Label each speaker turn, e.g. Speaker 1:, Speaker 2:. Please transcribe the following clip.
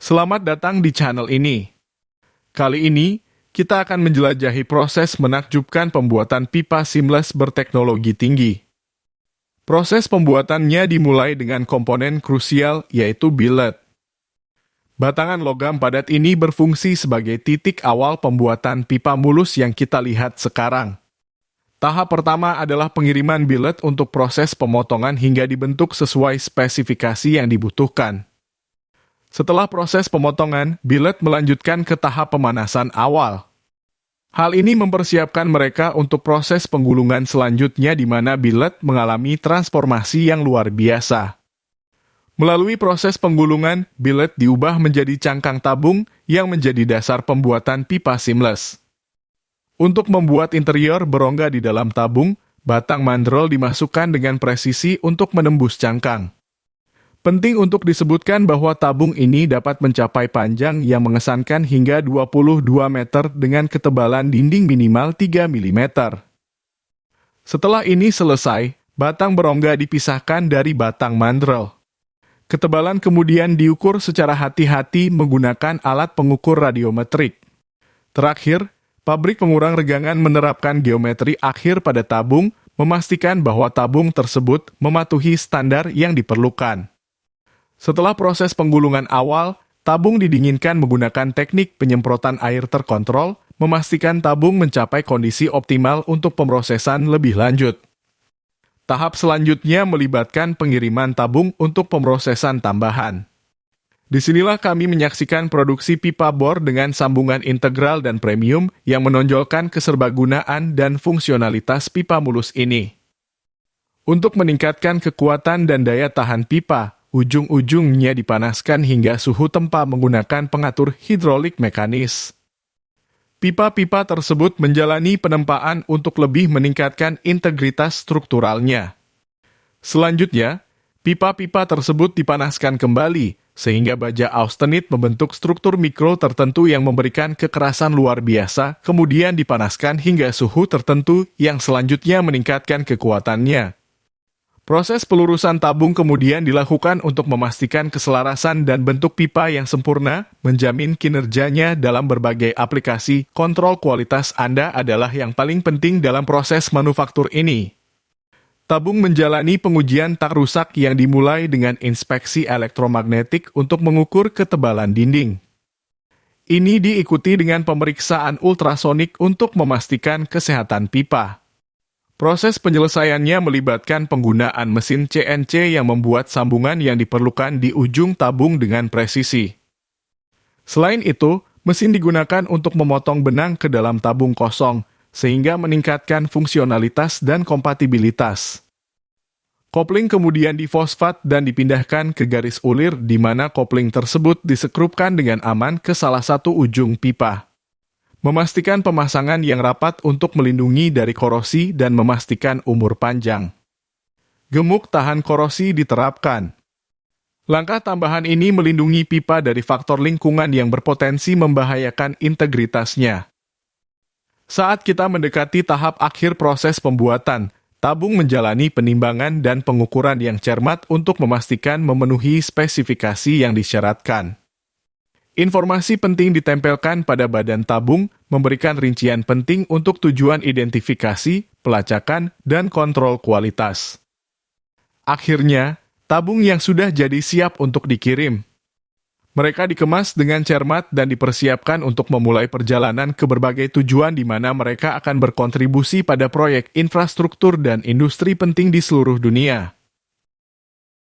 Speaker 1: Selamat datang di channel ini. Kali ini, kita akan menjelajahi proses menakjubkan pembuatan pipa seamless berteknologi tinggi. Proses pembuatannya dimulai dengan komponen krusial, yaitu billet. Batangan logam padat ini berfungsi sebagai titik awal pembuatan pipa mulus yang kita lihat sekarang. Tahap pertama adalah pengiriman billet untuk proses pemotongan hingga dibentuk sesuai spesifikasi yang dibutuhkan. Setelah proses pemotongan, billet melanjutkan ke tahap pemanasan awal. Hal ini mempersiapkan mereka untuk proses penggulungan selanjutnya di mana billet mengalami transformasi yang luar biasa. Melalui proses penggulungan, billet diubah menjadi cangkang tabung yang menjadi dasar pembuatan pipa seamless. Untuk membuat interior berongga di dalam tabung, batang mandrel dimasukkan dengan presisi untuk menembus cangkang. Penting untuk disebutkan bahwa tabung ini dapat mencapai panjang yang mengesankan hingga 22 meter dengan ketebalan dinding minimal 3 mm. Setelah ini selesai, batang berongga dipisahkan dari batang mandrel. Ketebalan kemudian diukur secara hati-hati menggunakan alat pengukur radiometrik. Terakhir, pabrik pengurang regangan menerapkan geometri akhir pada tabung, memastikan bahwa tabung tersebut mematuhi standar yang diperlukan. Setelah proses penggulungan awal, tabung didinginkan menggunakan teknik penyemprotan air terkontrol, memastikan tabung mencapai kondisi optimal untuk pemrosesan lebih lanjut. Tahap selanjutnya melibatkan pengiriman tabung untuk pemrosesan tambahan. Disinilah kami menyaksikan produksi pipa bor dengan sambungan integral dan premium yang menonjolkan keserbagunaan dan fungsionalitas pipa mulus ini. Untuk meningkatkan kekuatan dan daya tahan pipa, ujung-ujungnya dipanaskan hingga suhu tempa menggunakan pengatur hidrolik mekanis. Pipa-pipa tersebut menjalani penempaan untuk lebih meningkatkan integritas strukturalnya. Selanjutnya, pipa-pipa tersebut dipanaskan kembali, sehingga baja austenit membentuk struktur mikro tertentu yang memberikan kekerasan luar biasa, kemudian dipanaskan hingga suhu tertentu yang selanjutnya meningkatkan kekuatannya. Proses pelurusan tabung kemudian dilakukan untuk memastikan keselarasan dan bentuk pipa yang sempurna, menjamin kinerjanya dalam berbagai aplikasi. Kontrol kualitas Anda adalah yang paling penting dalam proses manufaktur ini. Tabung menjalani pengujian tak rusak yang dimulai dengan inspeksi elektromagnetik untuk mengukur ketebalan dinding. Ini diikuti dengan pemeriksaan ultrasonik untuk memastikan kesehatan pipa. Proses penyelesaiannya melibatkan penggunaan mesin CNC yang membuat sambungan yang diperlukan di ujung tabung dengan presisi. Selain itu, mesin digunakan untuk memotong benang ke dalam tabung kosong, sehingga meningkatkan fungsionalitas dan kompatibilitas. Kopling kemudian difosfat dan dipindahkan ke garis ulir di mana kopling tersebut disekrupkan dengan aman ke salah satu ujung pipa. Memastikan pemasangan yang rapat untuk melindungi dari korosi dan memastikan umur panjang. Gemuk tahan korosi diterapkan. Langkah tambahan ini melindungi pipa dari faktor lingkungan yang berpotensi membahayakan integritasnya. Saat kita mendekati tahap akhir proses pembuatan, tabung menjalani penimbangan dan pengukuran yang cermat untuk memastikan memenuhi spesifikasi yang disyaratkan. Informasi penting ditempelkan pada badan tabung, memberikan rincian penting untuk tujuan identifikasi, pelacakan, dan kontrol kualitas. Akhirnya, tabung yang sudah jadi siap untuk dikirim. Mereka dikemas dengan cermat dan dipersiapkan untuk memulai perjalanan ke berbagai tujuan di mana mereka akan berkontribusi pada proyek infrastruktur dan industri penting di seluruh dunia.